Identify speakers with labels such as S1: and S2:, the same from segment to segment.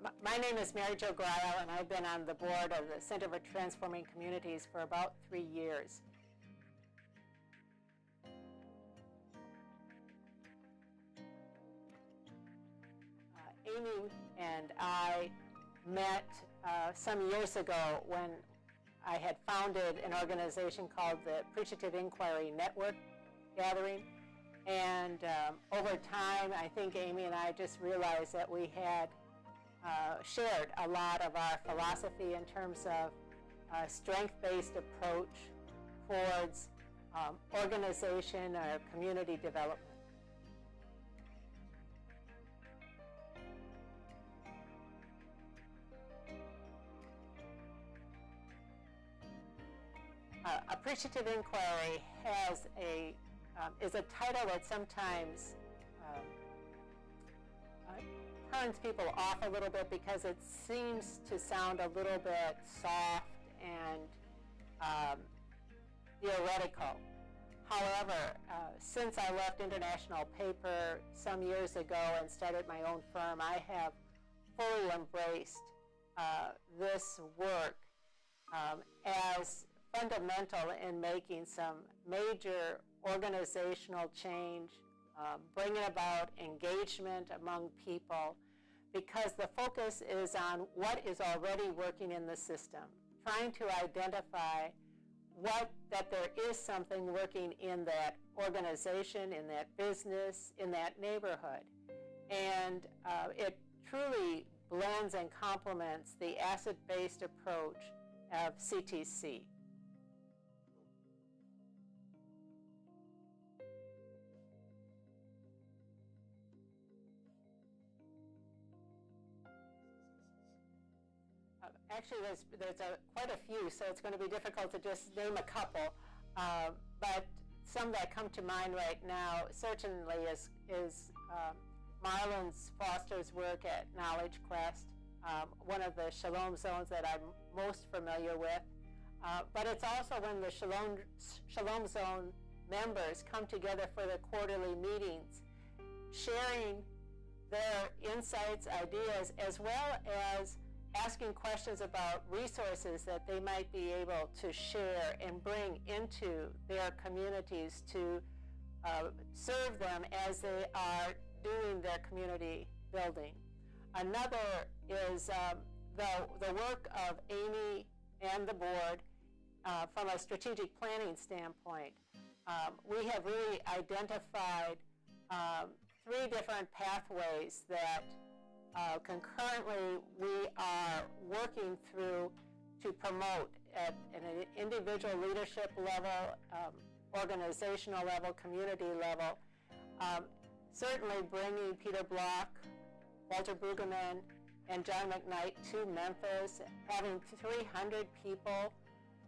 S1: My name is Jo Greil, and I've been on the board of the Center for Transforming Communities for about 3 years. Amy and I met some years ago when I had founded an organization called the Appreciative Inquiry Network Gathering. And over time, I think Amy and I just realized that we had shared a lot of our philosophy in terms of strength-based approach towards organization or community development. Appreciative Inquiry has is a title that sometimes turns people off a little bit because it seems to sound a little bit soft and theoretical. However, since I left International Paper some years ago and started my own firm, I have fully embraced this work as fundamental in making some major organizational change, bringing about engagement among people, because the focus is on what is already working in the system, trying to identify that there is something working in that organization, in that business, in that neighborhood. And it truly blends and complements the asset-based approach of CTC. Actually, there's quite a few, so it's going to be difficult to just name a couple. But some that come to mind right now certainly is Marlon Foster's work at Knowledge Quest, one of the Shalom Zones that I'm most familiar with. But it's also when the Shalom Zone members come together for the quarterly meetings, sharing their insights, ideas, as well as asking questions about resources that they might be able to share and bring into their communities to serve them as they are doing their community building. Another is the work of Amy and the board from a strategic planning standpoint. We have really identified 3 different pathways that concurrently we are working through to promote at an individual leadership level, organizational level, community level. Certainly bringing Peter Block, Walter Brueggemann, and John McKnight to Memphis, having 300 people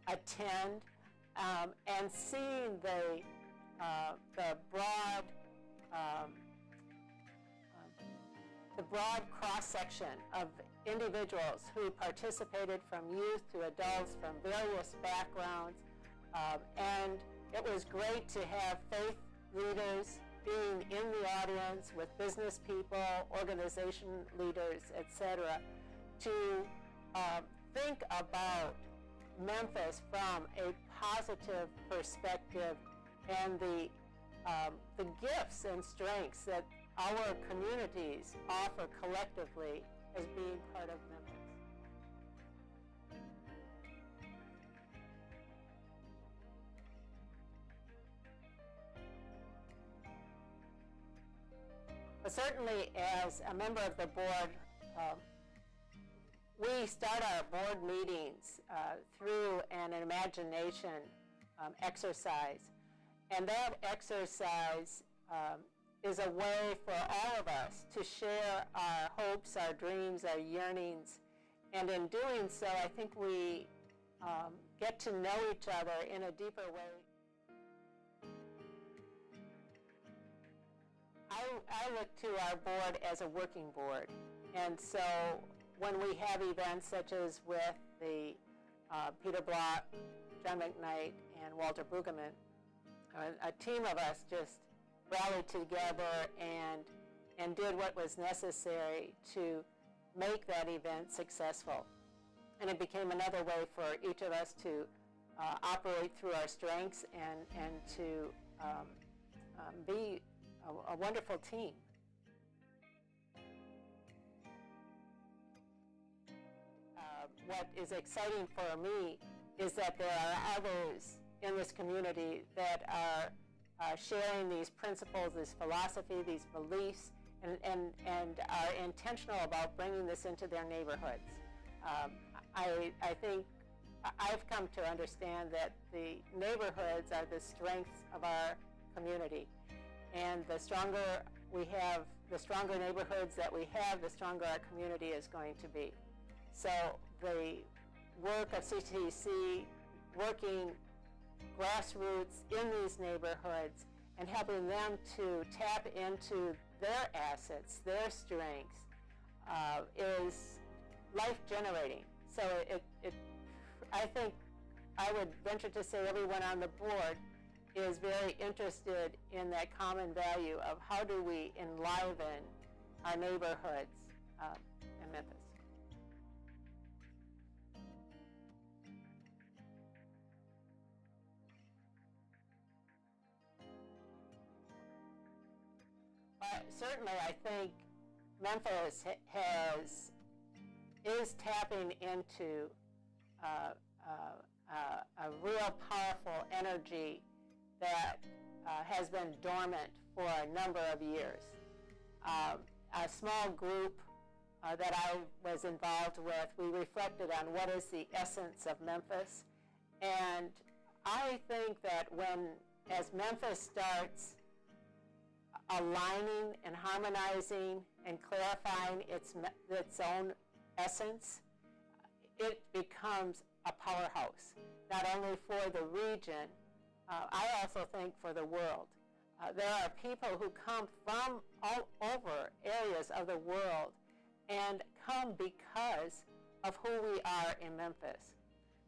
S1: attend, and seeing the broad cross-section of individuals who participated, from youth to adults, from various backgrounds. And it was great to have faith leaders being in the audience with business people, organization leaders, etc., to think about Memphis from a positive perspective and the gifts and strengths that our communities offer collectively as being part of Memphis. But certainly as a member of the board, we start our board meetings through an imagination exercise. And that exercise is a way for all of us to share our hopes, our dreams, our yearnings. And in doing so, I think we get to know each other in a deeper way. I look to our board as a working board. And so when we have events such as with the Peter Block, John McKnight, and Walter Brueggemann, a team of us just rallied together and did what was necessary to make that event successful. And it became another way for each of us to operate through our strengths and to be a wonderful team. What is exciting for me is that there are others in this community that are sharing these principles, this philosophy, these beliefs, and are intentional about bringing this into their neighborhoods. I think I've come to understand that the neighborhoods are the strengths of our community, and the stronger we have, the stronger neighborhoods that we have, the stronger our community is going to be. So the work of CTC, working grassroots in these neighborhoods and helping them to tap into their assets, their strengths, is life-generating. So I think I would venture to say everyone on the board is very interested in that common value of how do we enliven our neighborhoods in Memphis. Certainly, I think Memphis is tapping into a real powerful energy that has been dormant for a number of years. A small group that I was involved with, we reflected on what is the essence of Memphis. And I think that as Memphis starts aligning and harmonizing and clarifying its own essence, it becomes a powerhouse, not only for the region, I also think for the world. There are people who come from all over areas of the world and come because of who we are in Memphis.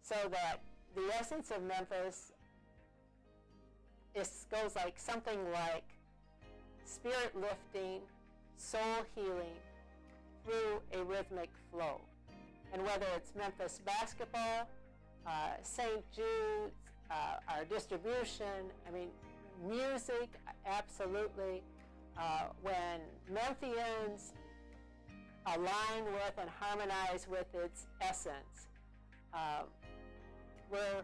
S1: So that the essence of Memphis goes like something like spirit lifting, soul healing through a rhythmic flow. And whether it's Memphis basketball, St. Jude's, our distribution, music, absolutely. When Memphians align with and harmonize with its essence, we're